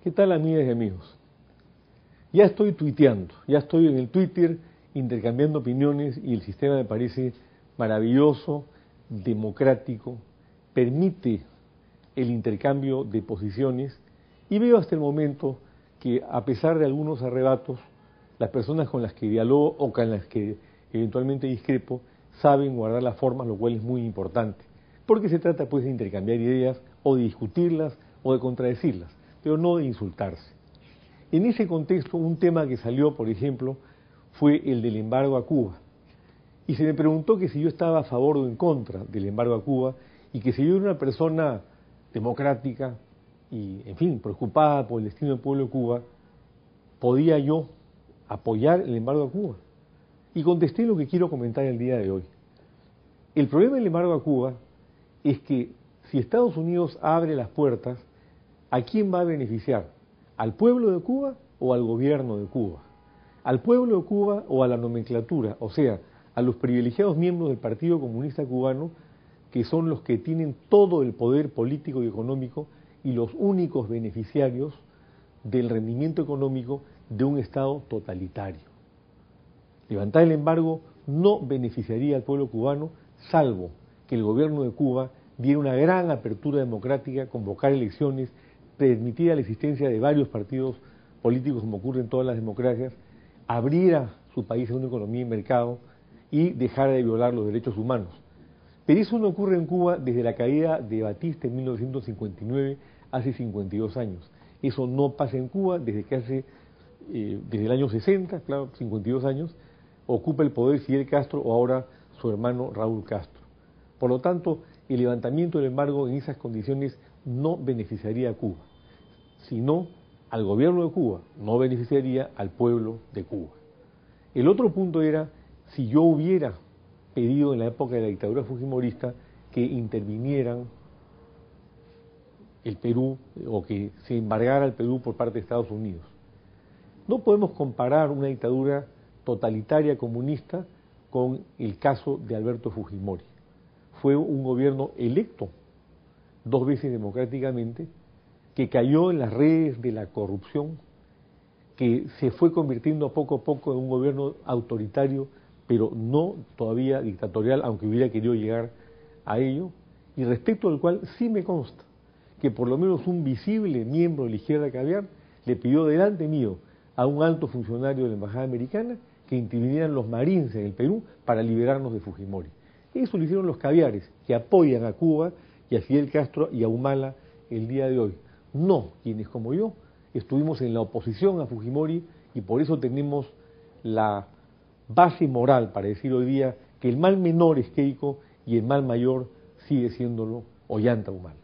¿Qué tal, amigas y amigos? Ya estoy tuiteando, ya estoy en el Twitter intercambiando opiniones y el sistema me parece maravilloso, democrático, permite el intercambio de posiciones y veo hasta el momento que a pesar de algunos arrebatos, las personas con las que dialogo o con las que eventualmente discrepo saben guardar las formas, lo cual es muy importante, porque se trata pues de intercambiar ideas o de discutirlas o de contradecirlas, pero no de insultarse. En ese contexto, un tema que salió, por ejemplo, fue el del embargo a Cuba. Y se me preguntó que si yo estaba a favor o en contra del embargo a Cuba y que si yo era una persona democrática y, en fin, preocupada por el destino del pueblo de Cuba, ¿podía yo apoyar el embargo a Cuba? Y contesté lo que quiero comentar el día de hoy. El problema del embargo a Cuba es que si Estados Unidos abre las puertas, ¿a quién va a beneficiar? ¿Al pueblo de Cuba o al gobierno de Cuba? ¿Al pueblo de Cuba o a la nomenclatura? O sea, a los privilegiados miembros del Partido Comunista Cubano, que son los que tienen todo el poder político y económico y los únicos beneficiarios del rendimiento económico de un Estado totalitario. Levantar el embargo no beneficiaría al pueblo cubano, salvo que el gobierno de Cuba diera una gran apertura democrática, convocar elecciones, permitiera la existencia de varios partidos políticos como ocurre en todas las democracias, abriera su país a una economía y mercado y dejara de violar los derechos humanos. Pero eso no ocurre en Cuba desde la caída de Batista en 1959, hace 52 años. Eso no pasa en Cuba desde el año 60, claro, 52 años, ocupa el poder Fidel Castro o ahora su hermano Raúl Castro. Por lo tanto, el levantamiento del embargo en esas condiciones no beneficiaría a Cuba, sino al gobierno de Cuba, no beneficiaría al pueblo de Cuba. El otro punto era si yo hubiera pedido en la época de la dictadura fujimorista que intervinieran el Perú o que se embargara el Perú por parte de Estados Unidos. No podemos comparar una dictadura totalitaria comunista con el caso de Alberto Fujimori. Fue un gobierno electo 2 veces democráticamente, que cayó en las redes de la corrupción, que se fue convirtiendo poco a poco en un gobierno autoritario, pero no todavía dictatorial, aunque hubiera querido llegar a ello, y respecto al cual sí me consta que por lo menos un visible miembro de la izquierda caviar le pidió delante mío a un alto funcionario de la embajada americana que intervinieran los marines en el Perú para liberarnos de Fujimori. Eso lo hicieron los caviares, que apoyan a Cuba y a Fidel Castro y a Humala el día de hoy. No quienes como yo estuvimos en la oposición a Fujimori y por eso tenemos la base moral para decir hoy día que el mal menor es Keiko y el mal mayor sigue siéndolo Ollanta Humala.